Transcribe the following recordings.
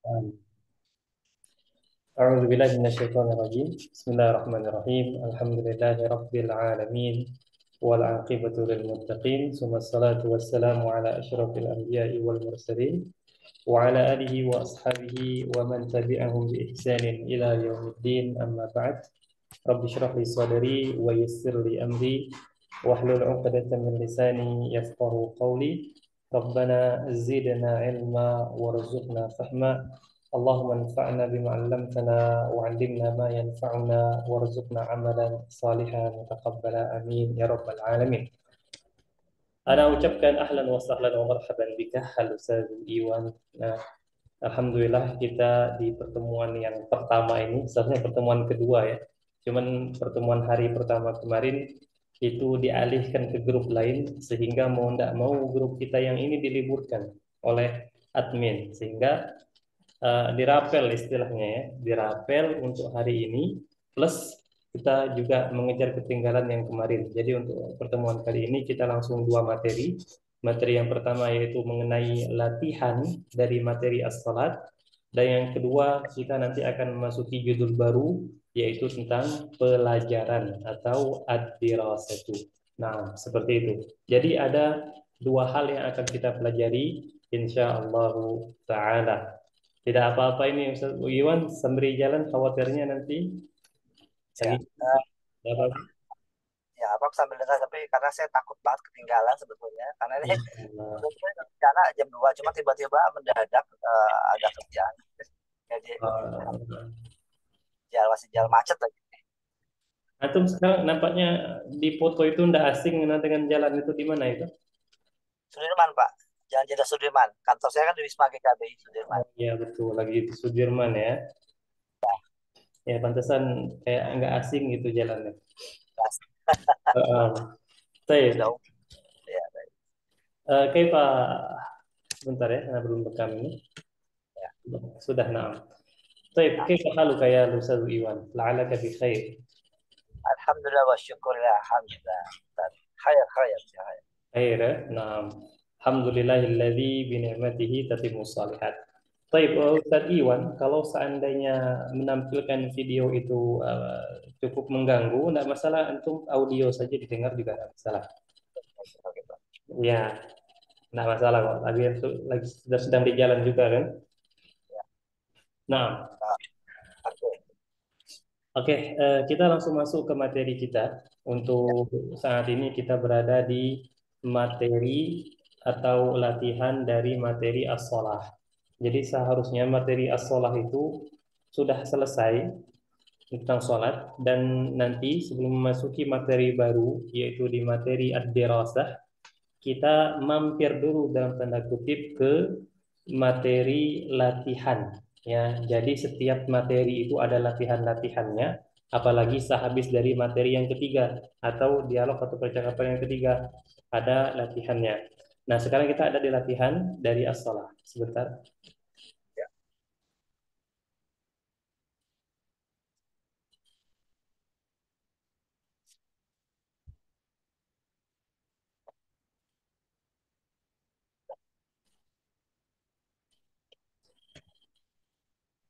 آمين. أعوذ بالله من الشيطان الرجيم. بسم الله الرحمن الرحيم. الحمد لله رب العالمين والعاقبة للمتقين ثم الصلاة والسلام على أشرف الأنبياء والمرسلين وعلى آله وأصحابه ومن تبعهم بإحسان إلى يوم الدين. أما بعد، رب اشرح لي صدري ويسر لي أمري واحلل عقدة من لساني يفقه قولي. ربنا زدنا علما وارزقنا فهما. اللهم انفعنا بما علمتنا وعلمنا ما ينفعنا وارزقنا عملا صالحا متقبلا آمين يا رب العالمين. Ana ucapkan ahlan wa sahlan wa marhaban bika, halo Ustaz Iwan. Nah, Alhamdulillah kita di pertemuan yang pertama ini, sebenarnya pertemuan kedua ya. Cuman pertemuan hari pertama kemarin itu dialihkan ke grup lain sehingga mau tidak mau grup kita yang ini diliburkan oleh admin sehingga dirapel istilahnya ya, dirapel untuk hari ini plus kita juga mengejar ketinggalan yang kemarin. Jadi untuk pertemuan kali ini kita langsung dua materi. Materi yang pertama yaitu mengenai latihan dari materi as-salat, dan yang kedua kita nanti akan memasuki judul baru yaitu tentang pelajaran atau ad-dirasatu. Nah, seperti itu. Jadi ada dua hal yang akan kita pelajari insyaallah taala. Tidak apa-apa ini Ustaz Iwan sembari jalan, khawatirnya nanti Ya, lagi eh, apa? ya, Abang sambil dengar tapi karena saya takut banget ketinggalan sebetulnya. Karena ini Iya. Nah, sebetulnya rencana jam 2 cuma tiba-tiba mendadak ada kerjaan. Jadi masih jalan macet lagi. Antum sekarang nampaknya di foto itu ndak asing dengan jalan itu di mana itu? Sudirman, Pak. Jalan Jenderal Sudirman. Kantor saya kan di Wisma GKBI Sudirman. Oh iya betul, lagi di Sudirman ya. Ya pantesan kayak nggak asing gitu jalannya. Ya, Heeh. Baik. sudah ya, baik. Kaifa sebentar ya, karena belum rekam ini. Ya. Sudah naam. Baik, Nah, kaifa haluka ya Ustaz Iwan? La'alaka bi khair. Alhamdulillah wa syukurillah. Alhamdulillah. Khair, khair, ya, khair. Khair ya. Naam. Alhamdulillahilladzi bi ni'matihi tatimmus shalihat. Baik, Ustaz Iwan, kalau seandainya menampilkan video itu cukup mengganggu, tidak masalah, antum audio saja didengar juga tidak masalah. Oke, oke, Pak. Ya, tidak masalah kok. Lagi sedang di jalan juga kan? Ya. Nah, Nah, oke. oke, kita langsung masuk ke materi kita. Ya. Untuk saat ini kita berada di materi atau latihan dari materi as-shalah. Jadi seharusnya materi as-shalah itu sudah selesai tentang sholat, dan nanti sebelum memasuki materi baru yaitu di materi ad-dirasah, kita mampir dulu dalam tanda kutip ke materi latihan ya. Jadi setiap materi itu ada latihan-latihannya, apalagi sehabis dari materi yang ketiga atau dialog atau percakapan yang ketiga ada latihannya. Nah, sekarang kita ada di latihan dari as-shalah. Sebentar. Ya.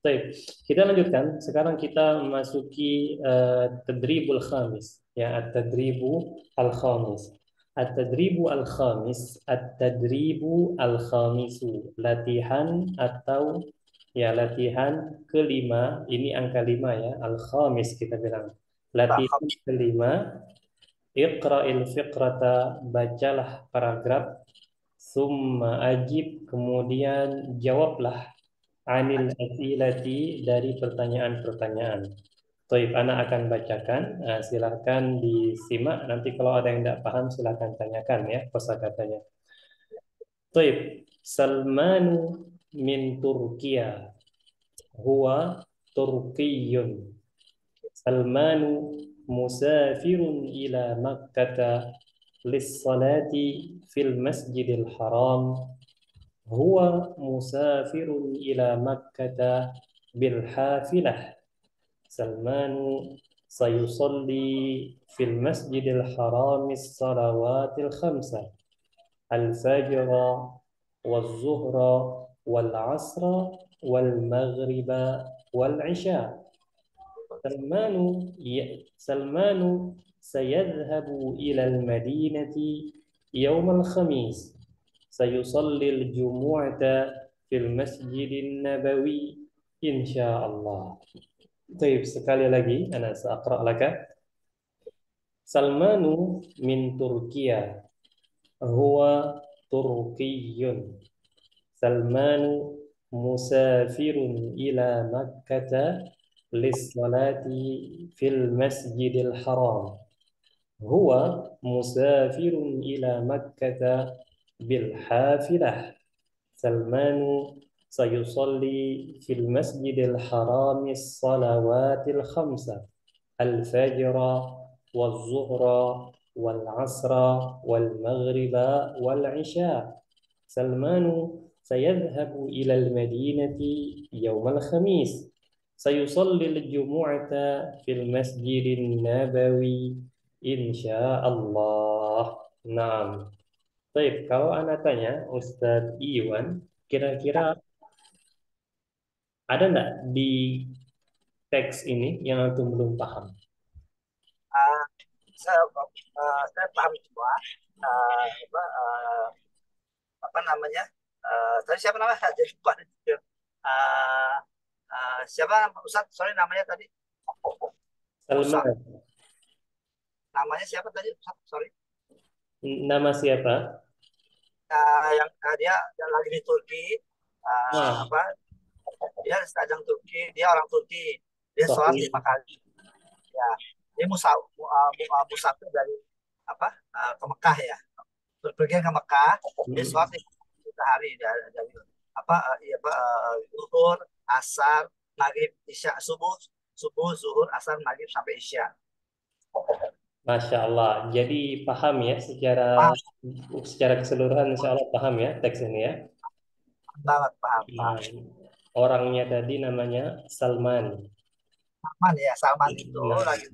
Baik, kita lanjutkan. Sekarang kita memasuki tadribul khamis, ya, at-tadribu al-khamis. At-tadribu al-khamis, at-tadribu al-khamisu, latihan atau ya latihan kelima, ini angka lima ya, al-khamis kita bilang. Pak, Latihan kelima, iqra'il fiqrata, bacalah paragraf, summa ajib, kemudian jawablah anil asilati, dari pertanyaan-pertanyaan. Baik, Ana akan bacakan. Silahkan disimak. Nanti kalau ada yang tidak paham, silahkan tanyakan ya kosakatanya. Baik, Salmanu min Turkiya. Huwa Turkiyun. Salmanu musafirun ila Makkata lissalati fil masjidil haram. هو مسافر إلى مكة بالحافلة. سلمان سيصلي في المسجد الحرام الصلوات الخمسة: الفجر والظهر والعصر والمغرب والعشاء. سلمان سلمان سيذهب إلى المدينة يوم الخميس. سيصلي الجمعة في المسجد النبوي إن شاء الله. طيب sekali lagi أنا سأقرأ لك. سلمان من تركيا، هو تركي. سلمان مسافر إلى مكة للصلاة في المسجد الحرام. هو مسافر إلى مكة بالحافلة. سلمان سيصلي في المسجد الحرام الصلوات الخمسة: الفجر والظهر والعصر والمغرب والعشاء. سلمان سيذهب إلى المدينة يوم الخميس. سيصلي الجمعة في المسجد النبوي إن شاء الله. Nah, baik. Kalau anak tanya Ustadz Iwan, kira-kira ada nggak di teks ini yang antum belum paham? Ah, saya paham semua. Apa, apa namanya? Tadi siapa namanya? Jadi lupa. Uh, siapa Ustaz? Sorry namanya tadi. Musa. Salman, Namanya siapa tadi? Ustaz? Sorry. nama siapa? Yang dia lagi di Turki. Ah, Apa? Dia sedang Turki. Dia orang Turki. Dia sholat Sahih. 5 kali. Ya. Dia musafir dari apa? Ke Mekah ya. Berpergian ke Mekah. Dia Hmm. sholat 5 hari dari apa? Iya, zuhur, asar, maghrib, isya, subuh, subuh, zuhur, asar, maghrib sampai isya. Masya Allah. Jadi paham ya Paham secara keseluruhan Insya Allah paham ya teks ini ya. banget, paham, Nah, paham. orangnya tadi namanya Salman. Salman ya, Salman itu Nah, lagi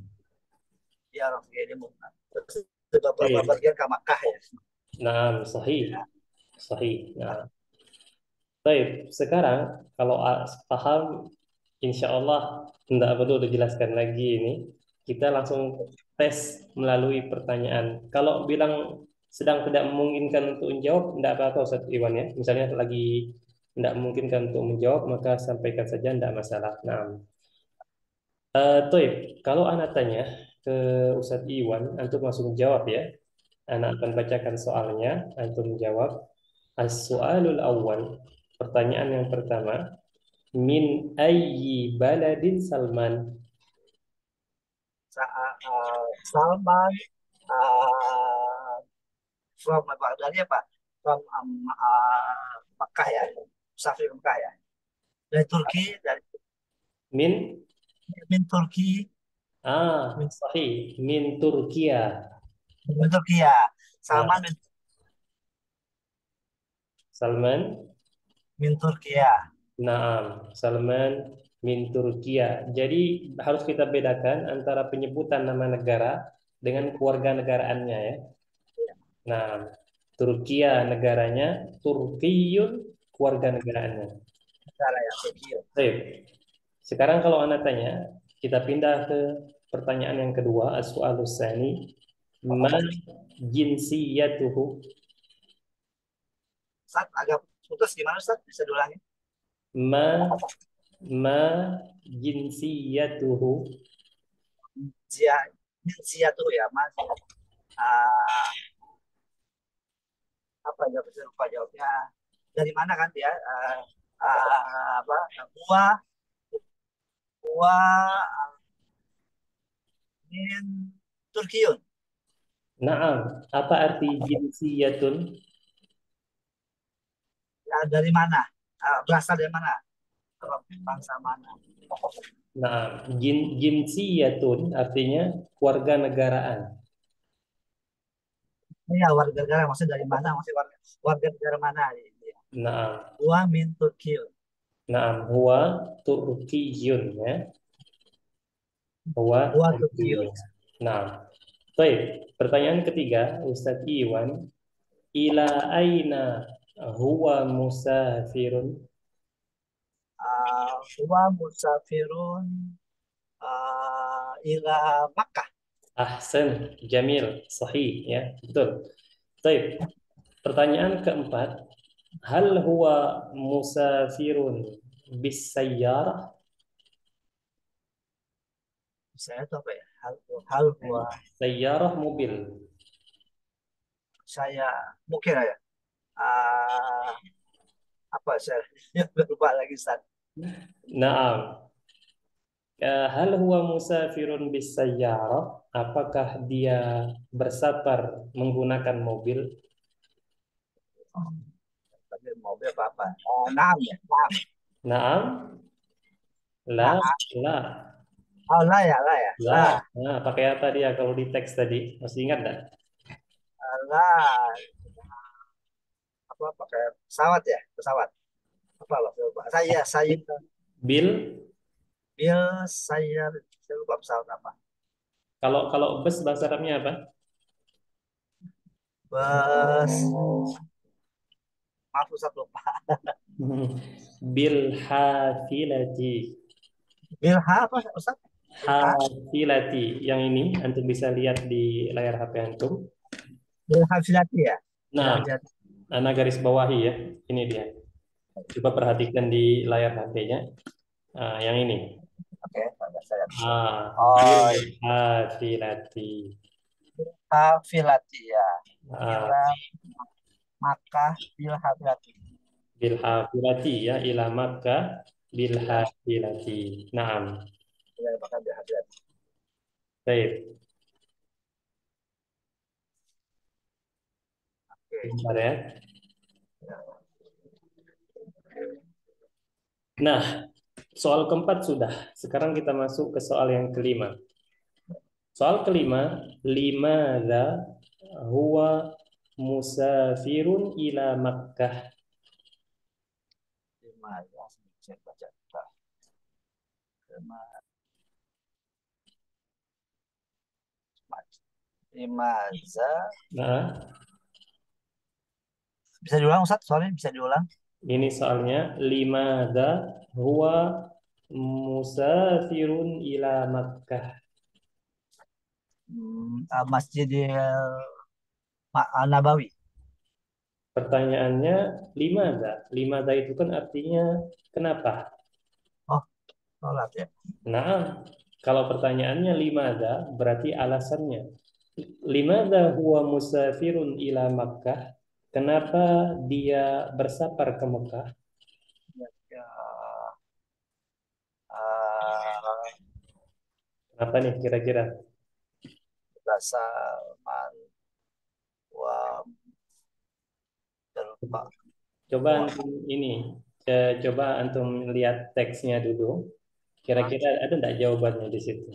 dia orang ini bukan. Terus beberapa baik. bagian ke Makkah ya. Nah, sahih, Ya. sahih. Nah, baik. Sekarang kalau paham, insya Allah tidak perlu dijelaskan lagi ini. Kita langsung tes melalui pertanyaan. Kalau bilang sedang tidak memungkinkan untuk menjawab, tidak apa-apa Ustaz Iwan ya. Misalnya lagi tidak memungkinkan untuk menjawab, maka sampaikan saja, tidak masalah. Nah, Toib, kalau anak tanya ke Ustadz Iwan, antum langsung jawab ya. Anak akan bacakan soalnya, antum jawab. As-soalul awal, pertanyaan yang pertama, min ayyi baladin Salman? Salman uh, from apa dari apa? From Makkah ya. Musafir ke Makkah ya. Dari Turki, dari Min, min Turki, min, sahih, min Turkiya. min Turki ya. Salman Nah, min, Salman, min Turki ya. naam, Salman min Turkiya. Jadi harus kita bedakan antara penyebutan nama negara dengan keluarga negaraannya ya. Nah, Turkiya negaranya, Turkiyun keluarga negaraannya. Negara ya, Turki. Baik. Sekarang kalau Anda tanya, kita pindah ke pertanyaan yang kedua, as-su'alus tsani, ma jinsiyatuhu? Ustaz agak putus gimana Ustaz? Bisa diulangi? Ma ma jinsiyatuhu? Zia, Zia tuh ya, Mas. Ah, apa ya? Bisa lupa jawabnya. Dari mana kan dia? Apa? Buah, buah min Turkiun. Naam, apa arti jinsiyatun? Ya, dari mana? Berasal dari mana? Apa bangsa mana? Nah, jinsiyatun artinya keluarga negaraan. Iya, warga negara. Maksudnya dari mana? Maksudnya warga negara mana? Ya. Naam, Buah min Turkiun. naam, huwa Turkiyun ya. Huwa Buah Turkiun. Turkiyun. Nah, baik. Pertanyaan ketiga, Ustadz Iwan, ila aina Huwa musafirun. Huwa musafirun ila Makkah. Ahsan, jamil, sahih ya, betul. Baik, pertanyaan keempat, hal huwa musafirun bis sayyarah? Saya itu apa ya? Hal huwa Sayyarah mobil. saya mungkin ya. Ah, apa saya lupa lagi Ustaz. Naam. Hal huwa musafirun bis sayyarah? Apakah dia bersafar menggunakan mobil? Oh, tapi mobil apa apa? Naam ya, naam. Naam, la, Nah, la, oh lah ya, la. lah, Nah, pakai apa dia kalau di teks tadi? Masih ingat enggak? lah. Apa pakai pesawat ya, pesawat. Apa loh? Saya Bil. bil saya lupa pesawat apa. Kalau kalau bus bahasa Arabnya apa? Bus, maaf Ustaz lupa. Bil hafilati. Bilha apa Ustaz? Bilha, Hafilati. Yang ini antum bisa lihat di layar HP antum. bilha filati ya. Nah, Bilha filati. Ana garis bawahi ya. Ini dia. Coba perhatikan di layar HP-nya. Yang ini. Oke, ada saya. Bil Oh, hafilati. bilha filati ya. Ah, Ila Makkah bilha filati. bil hafilati ya ila Makkah bil Ya, hafilati. Naam. ya Makkah bilha filati. Baik. Oke. Bentar ya. Ya. Nah, soal keempat sudah. Sekarang kita masuk ke soal yang kelima. Soal kelima, limadza huwa musafirun ila Makkah? Lima ya, saya baca. Bentar. Lima, lima za. Nah, Bisa diulang Ustaz? Sorry, bisa diulang. ini soalnya limadza huwa musafirun ila Makkah? Masjidil Nabawi. Pertanyaannya limadza. Limadza itu kan artinya kenapa? Oh, sholat ya. Nah, kalau pertanyaannya limadza berarti alasannya. Limadza huwa musafirun ila Makkah? Kenapa dia bersafar ke Mekah? Ya, ya, uh, Kenapa nih kira-kira? Salman wa terlupa. Coba Wah, antum ini, coba antum lihat teksnya dulu. ah, Kira-kira ada enggak jawabannya di situ?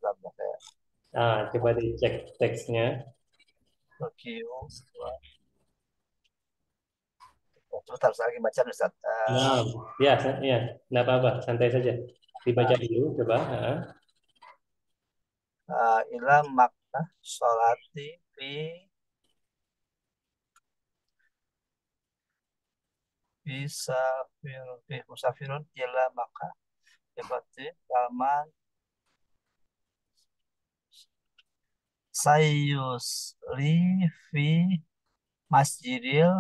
kayak Coba dicek teksnya. Tokyo. Oh, sebentar, saya lagi baca Ustaz. Nah, ya, ya, enggak apa-apa, santai saja. Dibaca dulu, coba. Ila Makkah sholati bisa fi musafirun ila Makkah seperti Salman Sayusri fi Masjidil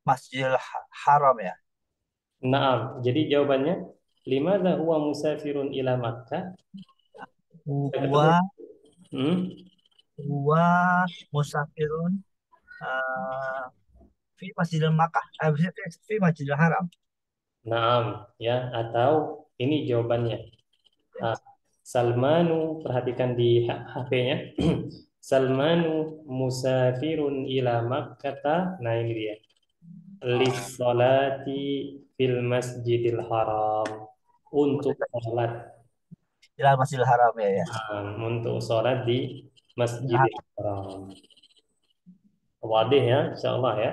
Masjidil Haram ya. Naam. Jadi jawabannya limadza huwa musafirun ila Makkah? Udah ketemu? Huwa Hmm? huwa musafirun uh, fi Masjidil Makkah, fi Masjidil Haram. Naam, ya, atau ini jawabannya. Ya. Ah, Salmanu, perhatikan di HP-nya. Salmanu musafirun ila Makkata. Nah, ini dia. Lissolati fil masjidil haram. Untuk sholat. Ila Masjidil Haram ya ya. Untuk sholat di Masjidil masjidil Haram, haram. Wadih ya, insya Allah ya.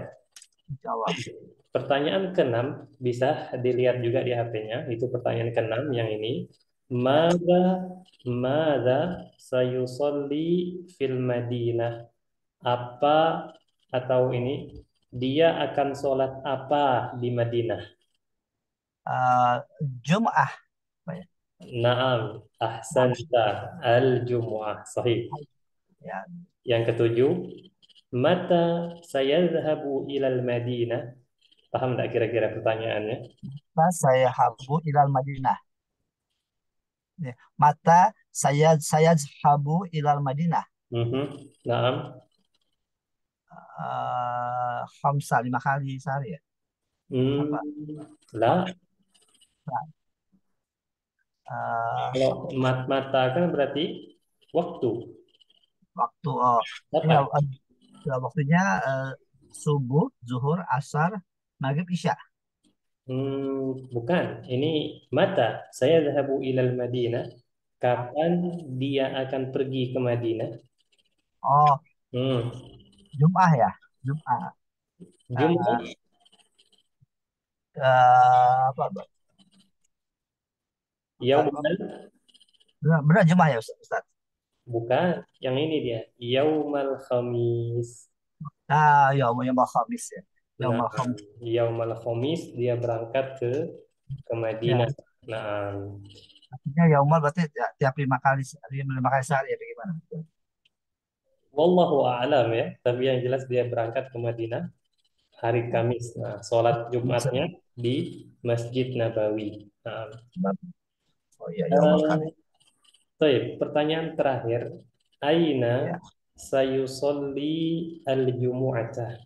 insyaallah. Pertanyaan keenam bisa dilihat juga di HP-nya. Itu pertanyaan keenam yang ini. Mada mada sayusolli fil Madinah. apa atau ini dia akan sholat apa di Madinah? Eh, Jum'ah. Apa ya? Naam, ahsanta, al-jumu'ah. Sahih. Ya, Yang ketujuh, mata sayadhabu ilal Madinah? Paham tak kira-kira pertanyaannya? saya habu ilal Madinah. Ya. Mata saya habu ilal Madinah. Naam. Khamsa 5 kali sehari ya. Hmm, Apa? lah, Nah, eh, kalau mata kan berarti waktu. waktu oh ya, Apa? ya, waktunya eh, subuh, zuhur, asar, maghrib, isya. Bukan. Ini mata. Saya zahabu ilal Madinah. Kapan dia akan pergi ke Madinah? Oh, Hmm. Jum'ah ya. Jum'ah. Jumat. Eh, apa? Yaumal. Benar Jum'ah ya Ustaz. Bukan. Yang ini dia. Yaumal Khamis. Yaumal Khamis ya. Nah, Yaumal Khamis. Yaumal Khamis dia berangkat ke Ya, Madinah. Nah, artinya Yaumal berarti tiap 5 kali, 5 kali sehari ya bagaimana? wallahu a'lam ya. Tapi yang jelas dia berangkat ke Madinah hari Kamis. Nah, sholat Jumatnya di Masjid Nabawi. Nah, Oh iya, Yaumal Khamis. eh, baik, pertanyaan terakhir. Aina Ya. sayusolli al-jumu'atah?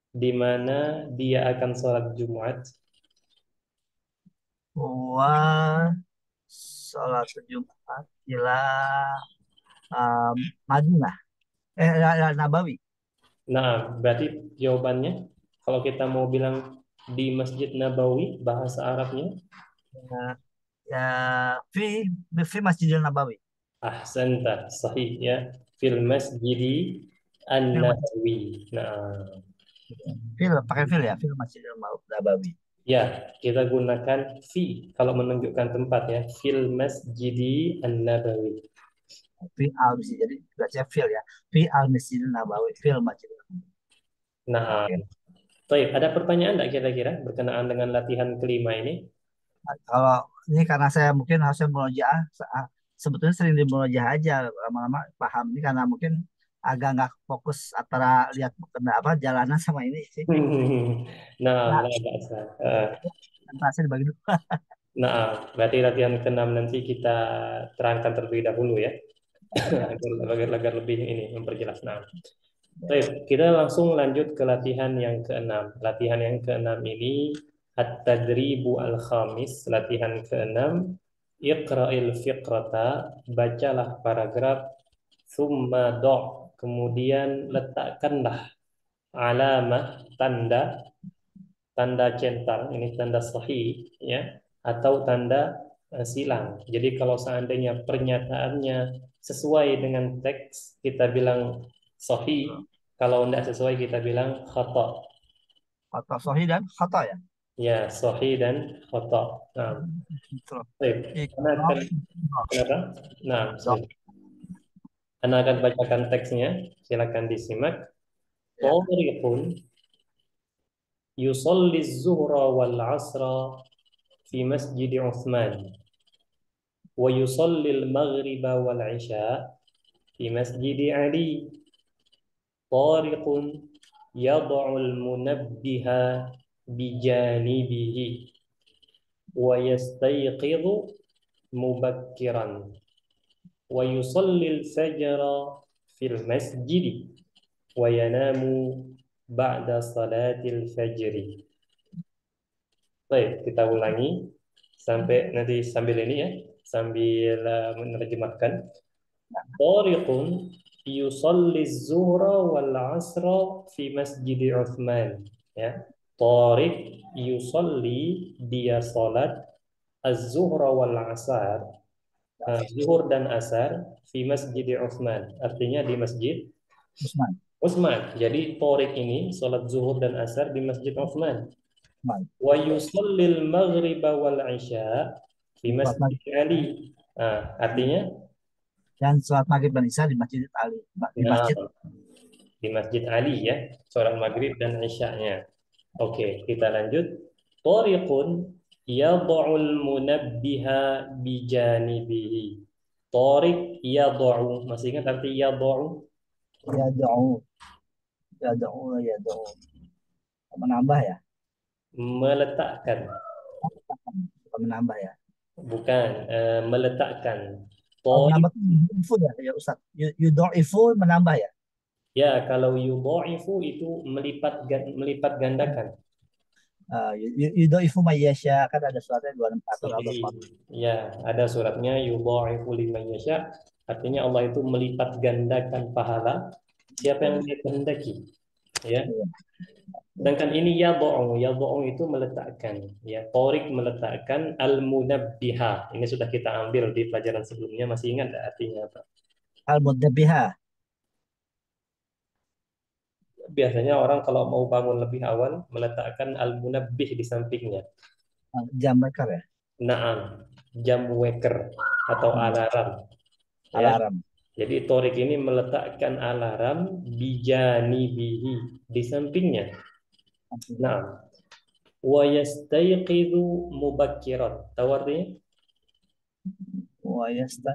Di mana dia akan sholat Jumat? Wa sholat Jumat ila Madinah. Nabawi. Nah, berarti jawabannya kalau kita mau bilang di Masjid Nabawi bahasa Arabnya Ya, ya, fi fi Masjidil Nabawi. ahsanta sahih ya fil masjidi Fil masjid. an-nabawi. Nah, Pakai fil ya, fil Masjidil Nabawi. ya kita gunakan fi kalau menunjukkan tempat ya fil masjidi an-nabawi. Fi al masjid. Jadi baca fil ya. Fi al Masjidil Nabawi, fil Masjidil Nabawi. Nah, Oke. baik, ada pertanyaan enggak kira-kira berkenaan dengan latihan kelima ini? Nah, kalau ini karena saya mungkin harusnya murojaah, sebetulnya sering di murojaah aja, lama-lama paham ini karena mungkin agak nggak fokus antara lihat apa jalanan sama ini sih. Nah, Nah, la ba'sa. presentasi dibagi dulu. Nah, berarti latihan keenam nanti kita terangkan terlebih dahulu ya, Ya, agar lebih ini memperjelas. Nah, ya, baik, kita langsung lanjut ke latihan yang keenam. Latihan yang keenam ini at-tadribu al-khamis, latihan keenam. Iqra'il fiqrata, bacalah paragraf, summa do', kemudian letakkanlah alamah, tanda, tanda centang, ini tanda sahih, ya, atau tanda silang. Jadi kalau seandainya pernyataannya sesuai dengan teks, kita bilang sahih. Kalau tidak sesuai, kita bilang khata. atau sohi dan khata ya. Ya, sahih dan khata. Nah, Terus baik. Anda ikro, akan, kenapa? Nah, dok, sorry. Anda akan bacakan teksnya. Silakan disimak. ya. Tariqun yusalli zuhra wal asra fi masjid Uthman. ويصلي المغرب والعشاء في مسجد علي. طارق يضع المنبه بجانبه ويستيقظ مبكرا ويصلي الفجر في المسجد وينام بعد صلاة الفجر. Baik, kita ulangi sampai nanti sambil ini ya, sambil menerjemahkan. Tariqun yusalli zuhra wal asra fi masjid Uthman. Ya. Tariq yusalli dia salat az-zuhra wal asar, zuhur dan asar fi masjid Uthman. Artinya di masjid Usman, Uthman. Jadi Tariq ini salat zuhur dan asar di masjid Uthman. Usman. Wa yusallil maghriba wal isya fi Sholat masjid maghrib Ali. Artinya dan sholat maghrib dan isya di Masjid Ali, di nah, Masjid. di Masjid Ali ya, sholat maghrib dan isya-nya. Oke, kita lanjut. Tariqun yad'ul munabbiha bijanibihi. Tariq yad'u. Masih ingat arti yad'u? Ya doa, ya doa, ya doa. Menambah ya? Meletakkan. Bukan menambah ya? Bukan, meletakkan. Oh, Tariq, menambah tuh ifu ya, ya Ustaz. Ifu menambah ya? ya kalau yudha'ifu itu melipat gandakan. Ifu mayasya kan ada suratnya 24 atau Sahih. 24. Ya, ada suratnya yudha'ifu liman yasha. Artinya Allah itu melipat gandakan pahala siapa yang dia kehendaki. Ya. Iya. Sedangkan ini yad'u itu meletakkan. Ya, Tariq meletakkan al-munabbiha. Ini sudah kita ambil di pelajaran sebelumnya. Masih ingat nggak artinya apa? Al-Muddabiha, Biasanya orang kalau mau bangun lebih awal meletakkan al-munabbih di sampingnya. jam maker ya? Naam, jam waker atau Hmm, alarm. Ya, alarm. jadi Torik ini meletakkan alarm bijanibihi di sampingnya. Nah, wa yastayqidhu mubakkiran. Tahu artinya?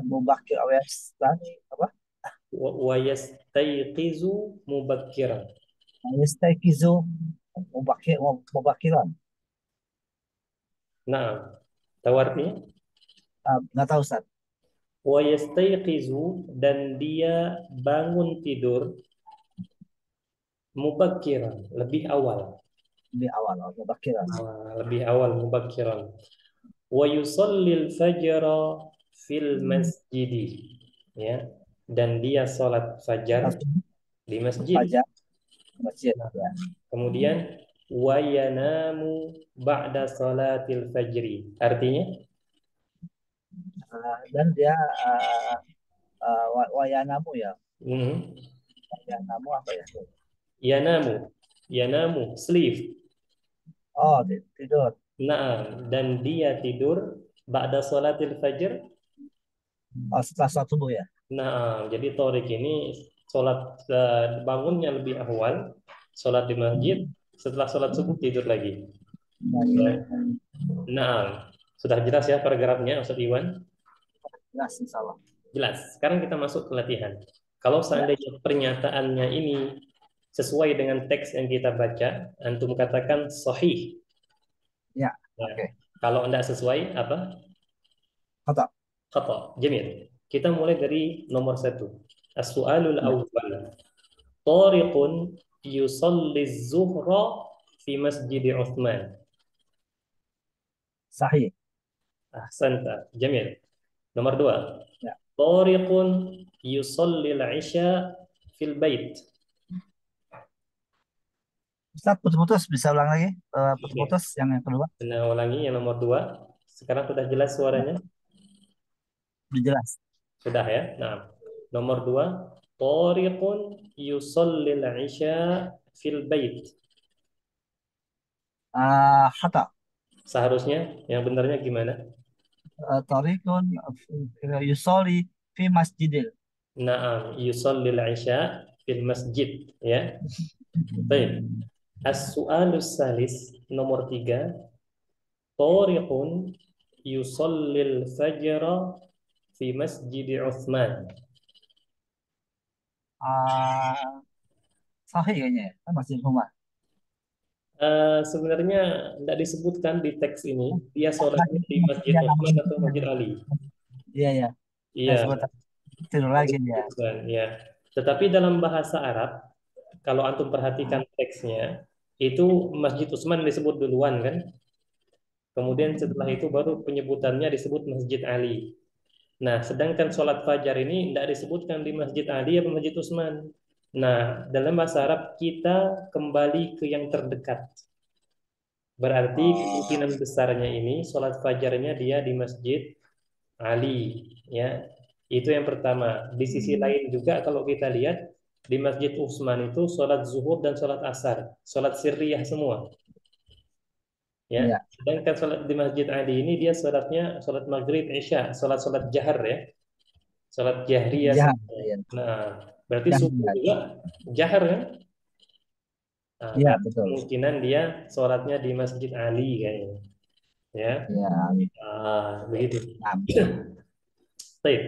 Mubakir, apa? Wa yastayqidhu mubakkiran. Yastaikizu mubakiran. Nah, tahu artinya? Nggak tahu Ustaz. Wa yastayqidhu dan dia bangun tidur mubakkiran, lebih awal. Di awal, mubakiran. Lebih awal mubakkiran. Wa yusallil fajra fil masjidi. Ya. Dan dia sholat fajar Langsung di masjid. fajar masjid Nah, ya. kemudian wa yanamu ba'da salatil fajri. Artinya Dan dia wayanamu ya. hmm, Wayanamu apa ya? yanamu, yanamu, sleep. Oh, tidur. Nah, dan dia tidur ba'da salatil fajr. Oh, setelah sholat subuh ya. Nah, jadi Torik ini sholat bangunnya lebih awal, sholat di masjid, setelah sholat subuh tidur lagi. Ya. Nah, sudah jelas ya paragrafnya, Ustaz Iwan? Jelas insya Allah. Jelas. Sekarang kita masuk ke latihan. Kalau Ya, seandainya pernyataannya ini sesuai dengan teks yang kita baca, antum katakan sahih. ya, Ya. oke. Kalau tidak sesuai, apa? Kata. Khata. Jamil. Kita mulai dari nomor satu. As-su'alul Ya, awwal. Tariqun yusalli zuhra fi masjid Uthman. sahih. Ahsanta. Jamil. Nomor dua. Ya. Tariqun yusalli al-isya fil bait. Ustaz putus-putus bisa ulang lagi? Oke. Putus-putus yang kedua. Nah, ulangi yang nomor dua. Sekarang sudah jelas Ya, suaranya? udah jelas. Sudah ya. Nah, nomor dua. Tariqun yusalli al-isya fil bait. Kata. Seharusnya yang benarnya gimana? Tariqun yusoli fi masjidil. Naam, yusalli al-isya fil masjid. Ya. Baik. As-su'alus salis nomor tiga. Tariqun yusallil fajra fi masjid Uthman. Ah, sahih kayaknya ya. Kan Masjid Umar. Sebenarnya tidak disebutkan di teks ini. Dia sholatnya di Masjid Ya, Uthman atau Masjid Ali. iya, iya. Saya Iya, sebut tidur tidak lagi ya. disebutkan. Ya. Tetapi dalam bahasa Arab, kalau antum perhatikan teksnya, itu Masjid Utsman disebut duluan kan? Kemudian setelah itu baru penyebutannya disebut Masjid Ali. Nah, sedangkan sholat fajar ini tidak disebutkan di Masjid Ali atau Masjid Utsman. Nah, dalam bahasa Arab kita kembali ke yang terdekat. Berarti Oh, kemungkinan besarnya ini sholat fajarnya dia di Masjid Ali, ya. Itu yang pertama. Di sisi lain juga kalau kita lihat di Masjid Utsman itu sholat zuhur dan sholat asar, sholat sirriyah semua, ya. iya. Sedangkan sholat di Masjid Ali ini dia sholatnya sholat maghrib, isya, sholat sholat jahar ya, sholat jahriyah Jahat. semua. Iya. Nah, Berarti subuh Jahar. juga jahar kan? Nah, Iya, berarti betul. kemungkinan dia sholatnya di Masjid Ali kayaknya. Ya, Iya, begitu. nah, Baik.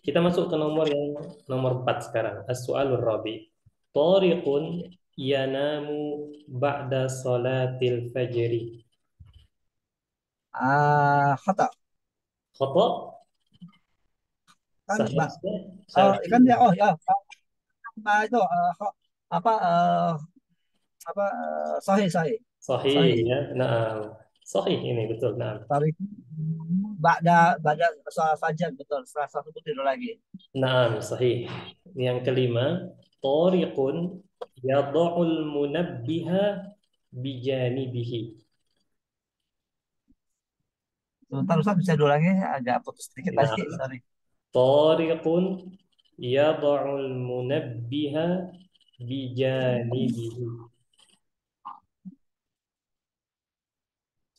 Kita masuk ke nomor yang nomor 4 sekarang. As-su'alur rabi. Tariqun yanamu ba'da salatil fajri. khata Khata? kan mbak. Seharusnya, Oh, seharusnya ikan ya. Oh ya, itu apa apa sahih sahih sahih sahih. ya. Nah, sahih ini betul. Nah, Tarik ba'da soal fajar betul. Setelah satu tidur lagi. nah, sahih. Yang kelima, tariqun yadha'ul munabbiha bijanibihi. Sebentar Ustaz bisa diulangi agak putus sedikit Nah, tadi. Sorry. tariqun yadha'ul munabbiha bijanibihi.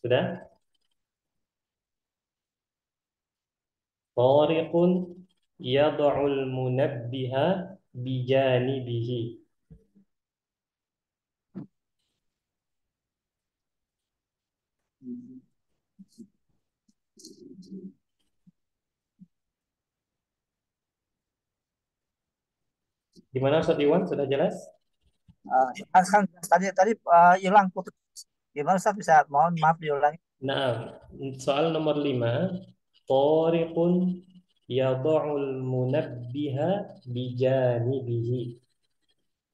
Sudah? Tariqun yad'ul munabbiha bijanibihi. Gimana Ustaz Iwan? Sudah jelas? Kan tadi tadi hilang putus. Gimana Ustaz bisa mohon maaf diulangi. Nah, soal nomor 5. Tariqun yad'ul munabbiha bijanibihi.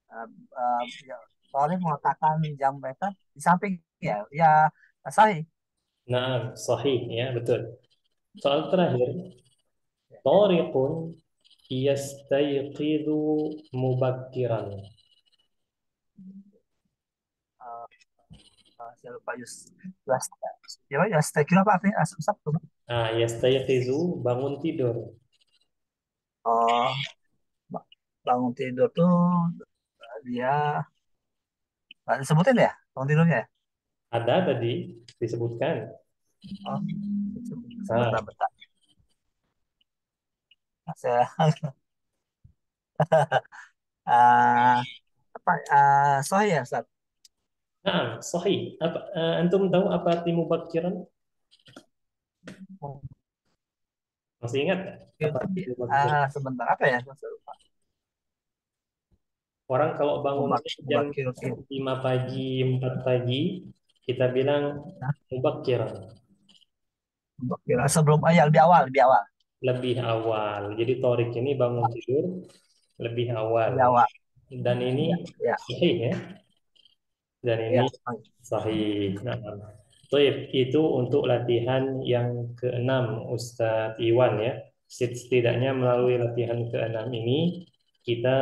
Uh, ya, soalnya mengatakan jam mereka di samping ya ya sahih. Nah, sahih ya, betul. Soal terakhir, tariqun yastayqidu mubakkiran. Uh, saya lupa Yus ya Yus kira apa artinya Ustaz? Ah, yastayqizu bangun tidur. Oh, bangun tidur tuh dia disebutin ya bangun tidurnya ya? Ada tadi disebutkan. Oh, Ah, sebentar bentar. Saya uh, apa sahih ya Ustaz? nah, sahih. Apa, antum tahu apa arti mubakkiran? Masih ingat nggak? Apa arti mubakkiran? Sebentar apa ya? Saya lupa. Orang kalau bangunnya jam Mubakir, oke. 5 pagi, 4 pagi, kita bilang Nah, mubakkiran, mubakir. Sebelum ya lebih awal, lebih awal. Jadi Torik ini bangun tidur lebih awal. lebih awal. Dan ini Ya, ya, sahih ya. Dan ini ya. sahih. Nah, baik, itu untuk latihan yang keenam Ustadz Iwan ya. Setidaknya melalui latihan keenam ini kita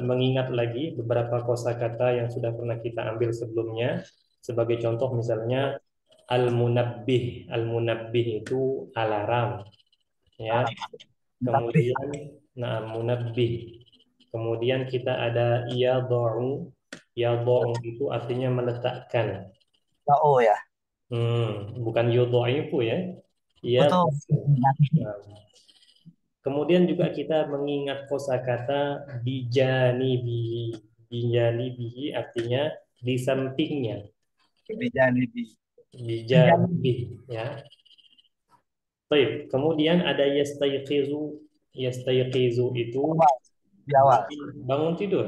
mengingat lagi beberapa kosakata yang sudah pernah kita ambil sebelumnya. Sebagai contoh misalnya al-munabbih. Al-munabbih itu alarm ya. Tapi, Kemudian nah munabbih. Kemudian kita ada yadha'u. Yadha'u itu artinya meletakkan. ya, oh ya. Bukan yudhaifu ya. Ya. Betul. Nah, kemudian juga kita mengingat kosakata bijanibihi. Bijanibihi artinya di sampingnya. Bijan lebih. Bijan Bijanibih ya. Baik. Kemudian ada yastayqizu. Yastayqizu itu awal, di awal. bangun tidur.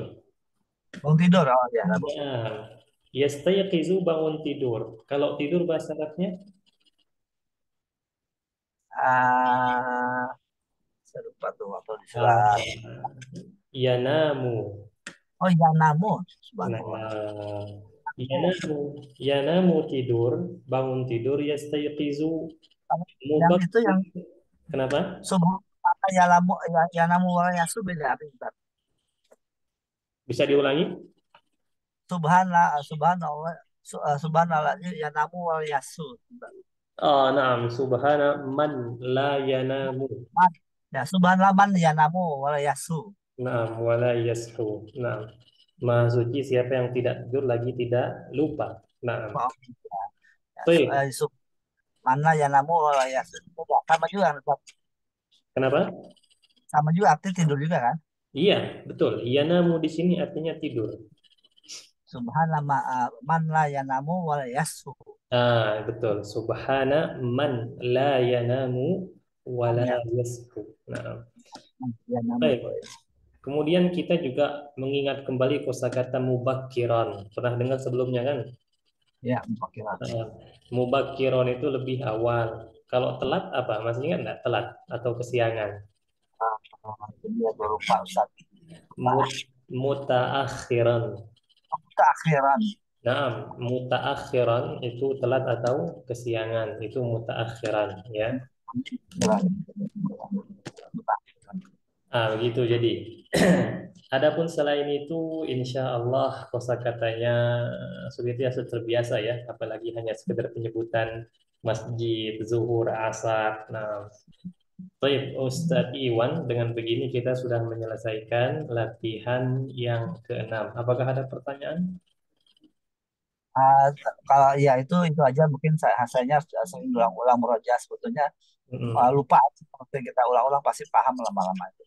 Bangun tidur, oh ya. Ya. Yastayqizu bangun tidur. Kalau tidur bahasa Arabnya Ah, saya lupa tuh waktu di ah, surat. yanamu. Oh ya namun, subhanallah. Nah, Oh, yanamu, yanamu tidur, bangun tidur, yastayqizu yang mubak. itu yang Kenapa? subuh ya lamu ya namu wa yasu beda apa Ustaz? Bisa diulangi? Subhanallah, subhanallah, subhanallah ya namu wa yasu. Oh, naam, subhana man la yanamu. Man. Ya, subhanallah man ya namu wala yasu. Naam, wala yashu. Naam. Maha suci siapa yang tidak tidur lagi tidak lupa. Naam. Oh, ya, Baik. mana ya namu wala yasu. Sama juga kan, Ustaz? Kenapa? Sama juga arti tidur juga kan? Iya, betul. Yanamu di sini artinya tidur. Subhana man la yanamu wal yasu. Betul. Subhana man la yanamu wa Man la ya, yasku. Nah, yanamu. baik. Kemudian kita juga mengingat kembali kosakata mubakiran. Pernah dengar sebelumnya kan? Ya, mufakiran. Nah, mubakiron itu lebih awal. Kalau telat apa? Masih ingat nggak telat atau kesiangan? Jadi aku lupa Ustaz. Lupa. Mutaakhiran. Keakhiran. Nah, mutaakhiran itu telat atau kesiangan. Itu mutaakhiran ya. Begitu jadi. Adapun selain itu, insya Allah kosakatanya sudah terbiasa ya, apalagi hanya sekedar penyebutan masjid, zuhur, asar. Nah, baik Ustadz Iwan, dengan begini kita sudah menyelesaikan latihan yang keenam. Apakah ada pertanyaan? Ah, kalau ya itu aja mungkin saya sering ulang-ulang murojaah sebetulnya Mm-mm. lupa seperti kita ulang-ulang pasti paham lama-lama itu.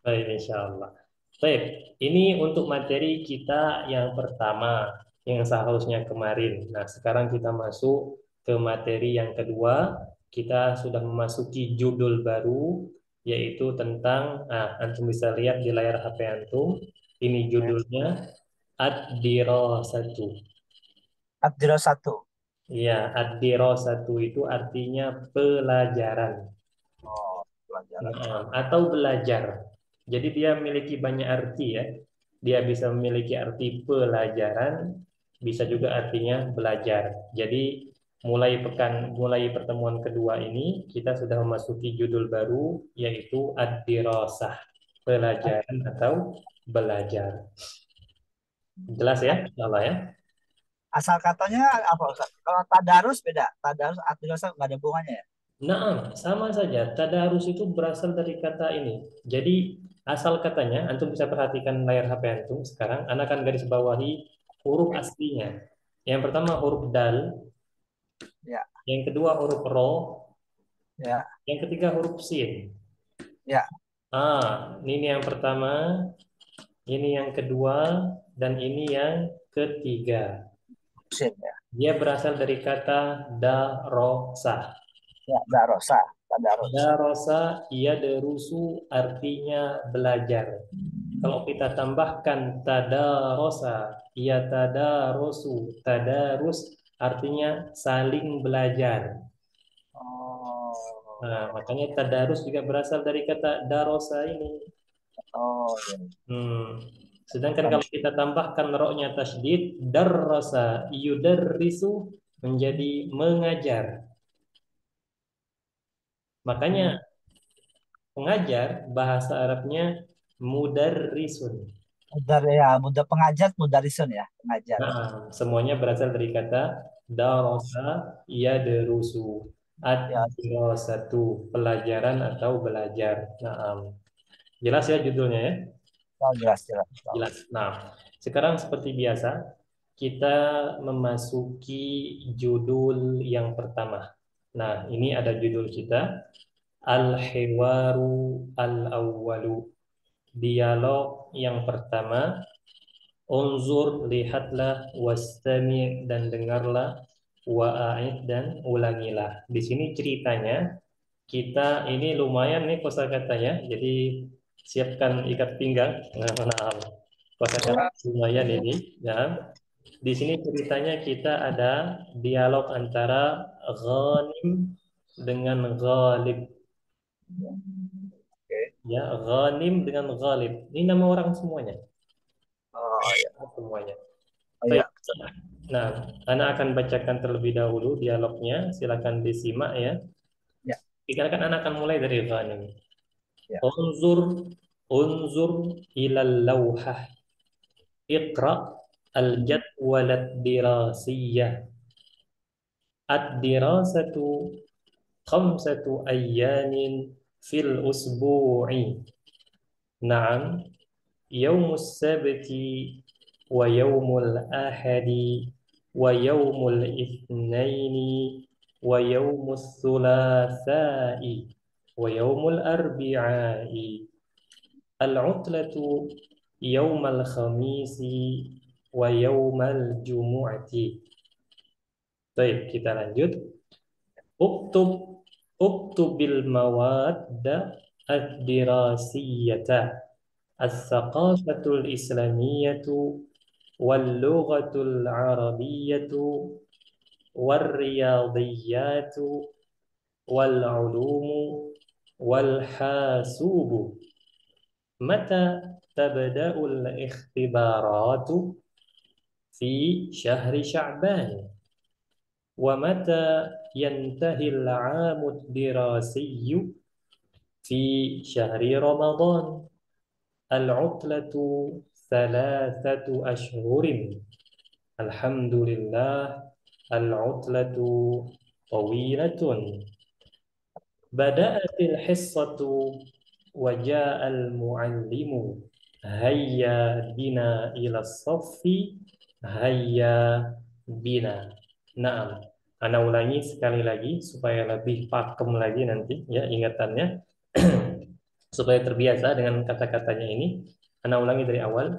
Baik, insya Allah. Baik, ini untuk materi kita yang pertama, yang seharusnya kemarin. Nah, sekarang kita masuk ke materi yang kedua. Kita sudah memasuki judul baru, yaitu tentang, antum bisa lihat di layar HP antum. Ini Oke. judulnya Ad-Dirasatu. Abdul satu. Ya, Ad-Dirasatu itu artinya pelajaran. Oh, pelajaran. Atau belajar. Jadi dia memiliki banyak arti ya. Dia bisa memiliki arti pelajaran, bisa juga artinya belajar. Jadi mulai pertemuan kedua ini kita sudah memasuki judul baru yaitu ad-dirasah, pelajaran atau belajar. Jelas ya? Insyaallah ya. Asal katanya apa Ustaz? Kalau tadarus beda. Tadarus Abdul nggak ada hubungannya ya? Sama saja. Tadarus itu berasal dari kata ini. Jadi asal katanya, antum bisa perhatikan layar HP antum sekarang. Anda akan garis bawahi huruf Oke. aslinya. Yang pertama huruf dal, Ya, yang kedua huruf ro, ya, yang ketiga huruf sin. ya. Ini yang pertama, ini yang kedua, dan ini yang ketiga. Sin ya. Dia berasal dari kata darosa. Ya, darosa. Tadarus. Darosa, ia derusu artinya belajar. Kalau kita tambahkan tadarosa, ia tadarosu, tadarus artinya saling belajar. Nah, Oh, makanya tadarus juga berasal dari kata darosa ini. oh, ya. Hmm. Sedangkan Kan. kalau kita tambahkan roknya tasydid, darrasa yudarrisu menjadi mengajar. Makanya Hmm. pengajar bahasa Arabnya mudarrisun. Mudar ya, mudah pengajar, mudarisun ya, pengajar. Semuanya berasal dari kata Oh, darosa yadrusu. ya, Ad-dirasatu, pelajaran atau belajar. Jelas ya judulnya ya? oh, jelas jelas. Oh, Jelas. Sekarang seperti biasa, kita memasuki judul yang pertama. Nah, ini ada judul kita, Al-Hiwaru Al-Awwalu. Dialog yang pertama. Unzur, lihatlah, wastami' dan dengarlah, wa'aid dan ulangilah. Di sini ceritanya kita ini lumayan nih kosakatanya, jadi siapkan ikat pinggang. Nah, kosakata lumayan ini. Ya. Di sini ceritanya kita ada dialog antara Ghanim dengan Ghalib. oke. Ya, Ghanim dengan Ghalib. Ini nama orang semuanya. Oh, ya. Semuanya. Oh, Baik. ya. Nah, Ana akan bacakan terlebih dahulu dialognya. Silakan disimak ya. Ya, Dikarenakan Ana akan mulai dari Ghanim. ya. Unzur, unzur ilal lawhah. Iqra al-jadwal ad-dirasiyah. Ad-dirasatu khamsatu ayyamin fil usbu'i. Naam, yaumus sabti wa yaumul ahadi wa yaumul itsnaini wa yaumus thulatsa'i wa yaumul arbi'ai. Al-utlatu yaumal khamisi wa yaumal jumu'ati. Baik, kita lanjut. Uktub uktubil mawadda ad-dirasiyata as-saqafatul islamiyatu wal lughatul arabiyyatu wal riyadiyatu wal ulumu wal hasubu. Mata tabda'ul ikhtibaratu fi syahri Sya'ban wa mata yantahi al-'amu ad-dirasiyyu fi syahri Ramadan. Al-'utlatu thalathatu ashhurin. Alhamdulillah, al-'utlatu tawilatun. Bada'atil hissatu wa ja'al mu'allimu. Hayya bina ila saffi, hayya bina. Naam. Ana ulangi sekali lagi supaya lebih pakem lagi nanti ya ingatannya. Supaya terbiasa dengan kata-katanya ini. Ana ulangi dari awal.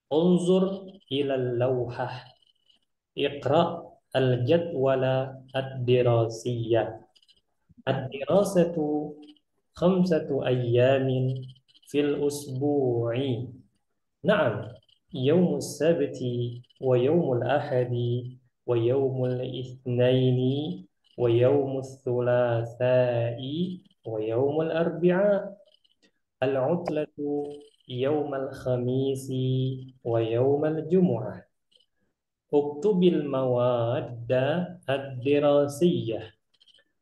Unzur ilal lawhah. Iqra al-jadwala ad-dirasiyah. Ad-dirasatu khamsatu ayyamin fil usbu'i. Naam. Yawmus sabti wa yawmul ahadi wa yawmul itsnaini wa yawmus thulatha'i wa yawmul arbi'a. Al-'utlatu yawmal khamisi wa yawmal jumu'ah. Uktubil mawadda ad-dirasiyah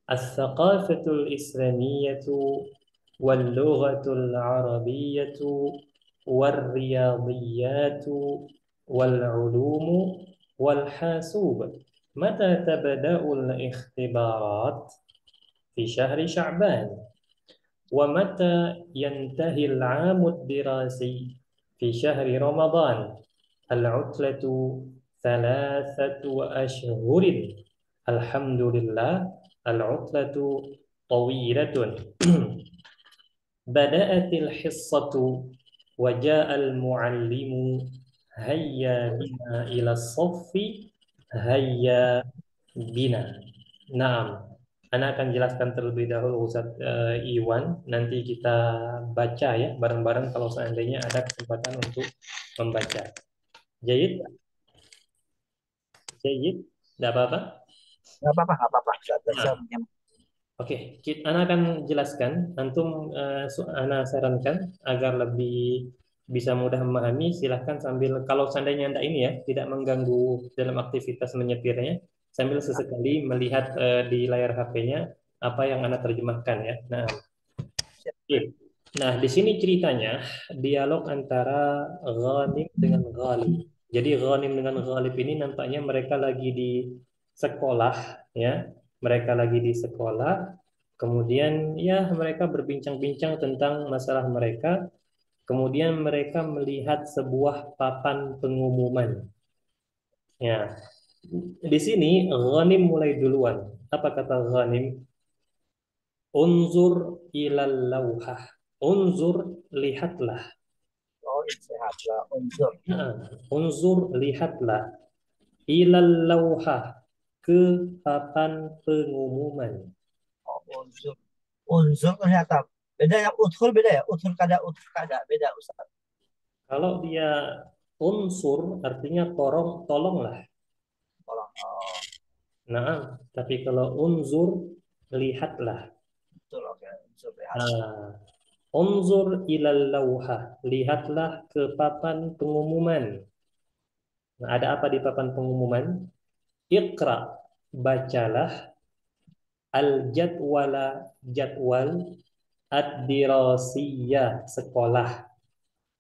as-saqafatul islamiyatu wal lughatul arabiyyatu wal riyadiyatu wal ulumu wal hasub. Mata tabda'ul ikhtibarat fi syahri Sya'ban wa mata yantahi al-'amu ad-dirasi fi syahri Ramadan. Al-'utlatu thalathatu ashhurin. Alhamdulillah, al-'utlatu tawilatun. Bada'atil hissatu wa ja'al mu'allimu. Hayya bina ila saffi, hayya bina. Naam. Ana akan jelaskan terlebih dahulu Ustaz Iwan. Nanti kita baca ya bareng-bareng kalau seandainya ada kesempatan untuk membaca. Jayid? Jayid? Tidak apa-apa? Nggak apa-apa, nggak apa-apa. Saya Nah, oke. Ana akan jelaskan. Antum, Ana sarankan agar lebih bisa mudah memahami. Silahkan sambil, kalau seandainya Anda ini ya, tidak mengganggu dalam aktivitas menyetirnya, sambil sesekali melihat di layar HP-nya apa yang Anda terjemahkan ya. Nah, oke. Nah, di sini ceritanya dialog antara Ghanim dengan Ghalib. Jadi Ghanim dengan Ghalib ini nampaknya mereka lagi di sekolah ya. Mereka lagi di sekolah. Kemudian ya mereka berbincang-bincang tentang masalah mereka. Kemudian mereka melihat sebuah papan pengumuman. Ya, di sini Ghanim mulai duluan. Apa kata Ghanim? Unzur ilal lauhah. Unzur, lihatlah. Oh, sehatlah. Unsur. Nah, unzur, lihatlah. Ilal lauhah, ke papan pengumuman. Oh, unsur. Unsur ternyata. Beda ya, udhul beda ya. Udhul kada. Beda, Ustaz. Kalau dia unsur, artinya tolonglah. Tolong. Oh, Nah, tapi kalau unzur, lihatlah. betul. Oke. Unsur lihat. Nah, unzur ilal lauhah, lihatlah ke papan pengumuman. Nah, ada apa di papan pengumuman? Iqra, bacalah al-jadwala, jadwal ad-dirasiyah, sekolah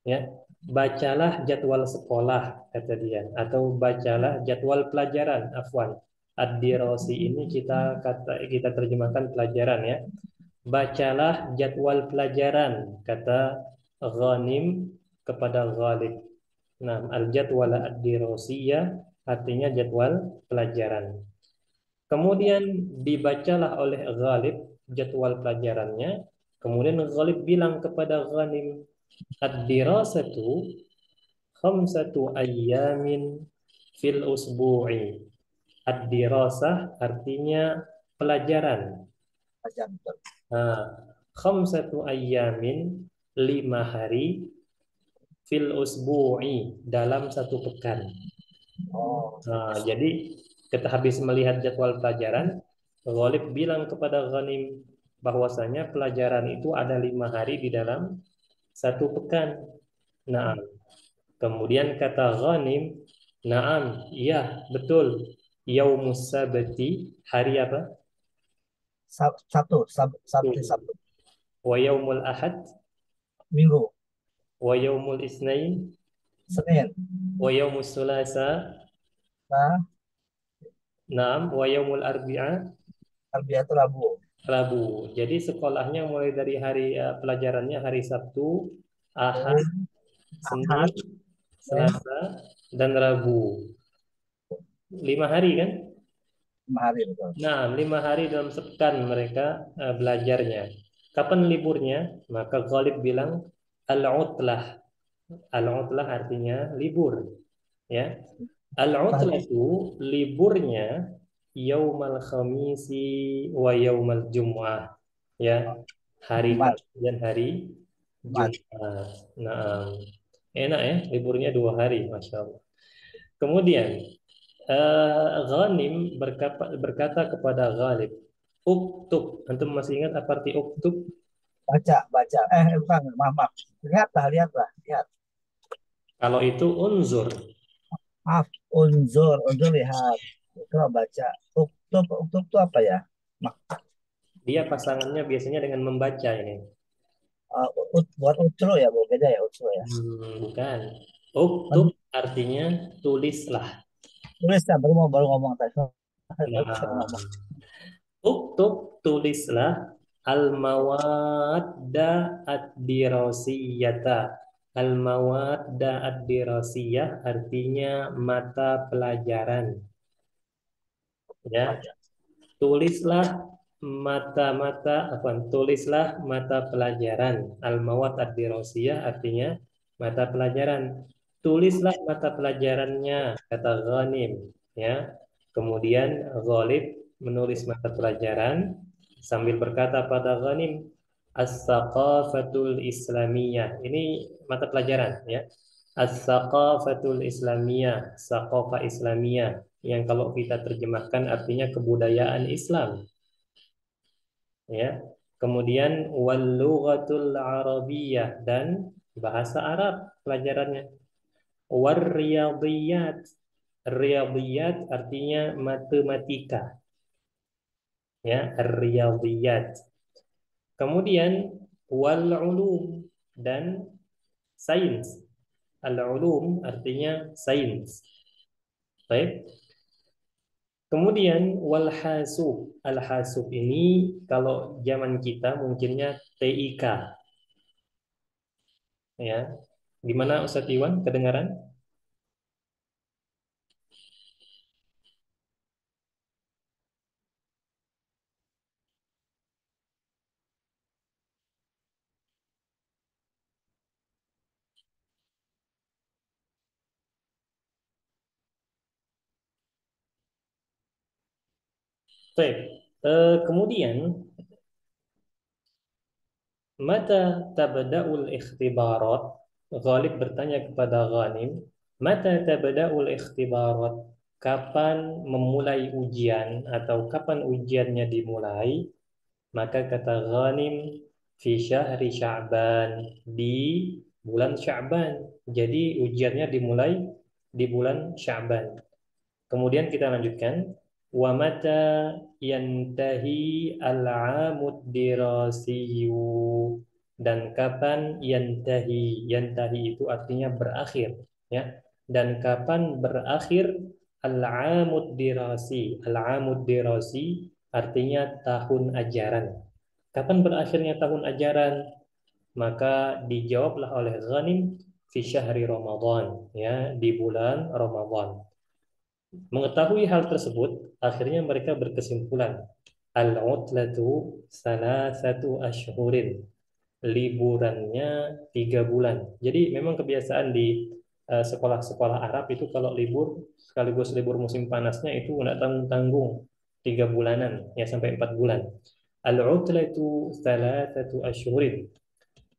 ya. Bacalah jadwal sekolah kata dia atau bacalah jadwal pelajaran, afwan. Ad-dirasi ini kita terjemahkan pelajaran ya. Bacalah jadwal pelajaran kata Ghanim kepada Ghalib. Nah, al-jadwal ad-dirasiyah artinya jadwal pelajaran. Kemudian dibacalah oleh Ghalib jadwal pelajarannya. Kemudian Ghalib bilang kepada Ghanim, Ad-dirasatu khamsatu ayyamin fil usbu'i. Ad-dirasah artinya pelajaran. Ajar betul. Nah, khamsatu ayyamin 5 hari fil usbu'i dalam 1 pekan. Oh, Nah, jadi kita habis melihat jadwal pelajaran, Ghalib bilang kepada Ghanim bahwasanya pelajaran itu ada 5 hari di dalam 1 pekan. Nah, kemudian kata Ghanim, Naam, iya betul. Yaumus sabti, hari apa? Sabtu, Tuh. Sabtu, Wa yaumul ahad, Minggu, wa yaumul isnain, Senin, wa yaumus sulasa, nah, naam, wa yaumul arbi'a, Arbiatu Rabu, Rabu. Jadi sekolahnya mulai dari hari pelajarannya hari Sabtu, Ahad, oh, Senin, Ahad, Senin, Selasa, dan Rabu. 5 hari kan? 5 hari betul. Nah, 5 hari dalam sepekan mereka belajarnya. Kapan liburnya? Maka Ghalib bilang al-utlah. Al-utlah artinya libur. Ya, al-utlah Pagi, itu liburnya yaumal khamisi wa yaumal jum'ah. Ya, hari Jumat, Kamis dan hari Jumat. Jumat. Nah, enak ya, liburnya 2 hari, masya Allah. Kemudian Ghanim berkata kepada Ghalib, uktub. Antum masih ingat apa arti uktub? Baca, baca. Bukan, maaf, maaf. Lihatlah, lihatlah, lihat. Kalau itu unzur. Maaf, unzur lihat. Itu baca. Uktub itu apa ya? Mak, Dia pasangannya biasanya dengan membaca ini. buat utro ya, Bu. Beda ya, utro ya. Bukan. Uktub artinya tulislah. Tulis ya, baru ngomong tadi. Baru Nah, ngomong. uktub tulislah al-mawadda ad-dirasiyata. Al-mawadda ad-dirasiyah artinya mata pelajaran. Ya, Baca. tulislah tulislah mata pelajaran. Al-mawad ad-dirasiyah artinya mata pelajaran. Tulislah mata pelajarannya, kata Ghanim. Ya, kemudian Ghalib menulis mata pelajaran sambil berkata pada Ghanim, As-Saqafatul Islamiyah. Ini mata pelajaran, ya. As-Saqafatul Islamiyah, Saqafah Islamiyah, yang kalau kita terjemahkan artinya kebudayaan Islam, ya. Kemudian wal lughatul arabiyyah, dan bahasa Arab pelajarannya. War riyadhiyat. Riyadhiyat artinya matematika, ya, riyadhiyat. Kemudian wal ulum, dan sains. Al ulum artinya sains. Baik. Kemudian wal hasub. Al hasub ini kalau zaman kita mungkinnya TIK, ya. Gimana Ustadz Iwan, kedengaran? Baik. Kemudian mata tabda'ul ikhtibarat? Ghalib bertanya kepada Ghanim, mata tabda'ul ikhtibarat? Kapan memulai ujian atau kapan ujiannya dimulai? Maka kata Ghanim, fi syahri Sya'ban, di bulan Sya'ban. Jadi ujiannya dimulai di bulan Sya'ban. Kemudian kita lanjutkan, wa mata yantahi al-'amud dirasiyu, dan kapan yantahi? Yantahi itu artinya berakhir, ya. Dan kapan berakhir al-'amud dirasi? Al-'amud dirasi artinya tahun ajaran. Kapan berakhirnya tahun ajaran? Maka dijawablah oleh Ghanim, fi syahri Ramadan, ya, di bulan Ramadan. Mengetahui hal tersebut, akhirnya mereka berkesimpulan, al-utlatu salasatu ashhurin. liburannya 3 bulan. Jadi memang kebiasaan di sekolah-sekolah Arab itu kalau libur sekaligus libur musim panasnya itu nggak tanggung-tanggung 3 bulanan ya sampai 4 bulan. Al-utlatu thalathatu ashhurin.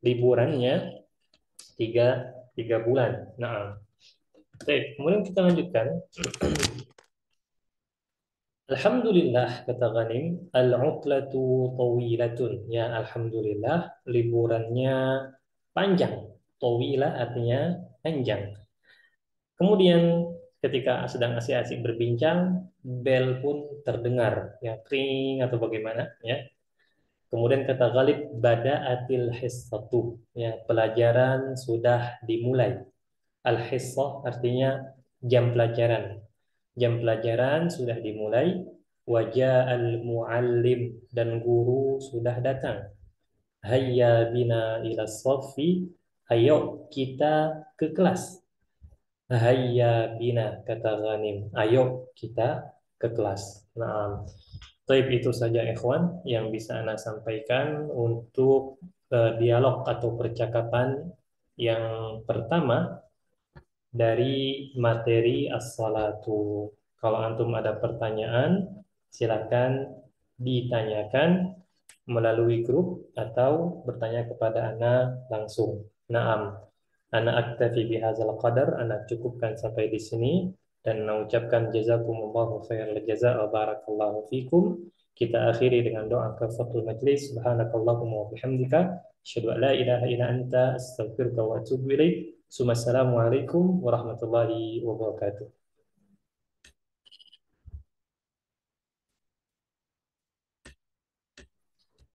Liburannya tiga 3 bulan. Nah, baik. Kemudian kita lanjutkan. Alhamdulillah kata Ghanim, al-utlatu tawilatun. Ya, alhamdulillah liburannya panjang. Tawila artinya panjang. Kemudian ketika sedang asik-asik berbincang, bel pun terdengar, ya kring atau bagaimana, ya. Kemudian kata Ghalib, bada'atil hissatu, ya pelajaran sudah dimulai. Al-hissah artinya jam pelajaran. Jam pelajaran sudah dimulai. Wajah al-muallim dan guru sudah datang. Hayya bina ila saffi. Ayo kita ke kelas. Hayya bina kata Ghanim. Ayo kita ke kelas. Nah, taib itu saja ikhwan yang bisa Anda sampaikan untuk dialog atau percakapan yang pertama dari materi as-salatu. Kalau antum ada pertanyaan, silakan ditanyakan melalui grup atau bertanya kepada Ana langsung. Naam. Ana aktafi bihadzal qadar, ana cukupkan sampai di sini dan ana ucapkan jazakumullahu khairal jazaa wa barakallahu fikum. Kita akhiri dengan doa kafatul majlis. Subhanakallahumma wa bihamdika asyhadu an la ilaha illa anta astaghfiruka wa atubu ilaik. Assalamualaikum warahmatullahi wabarakatuh.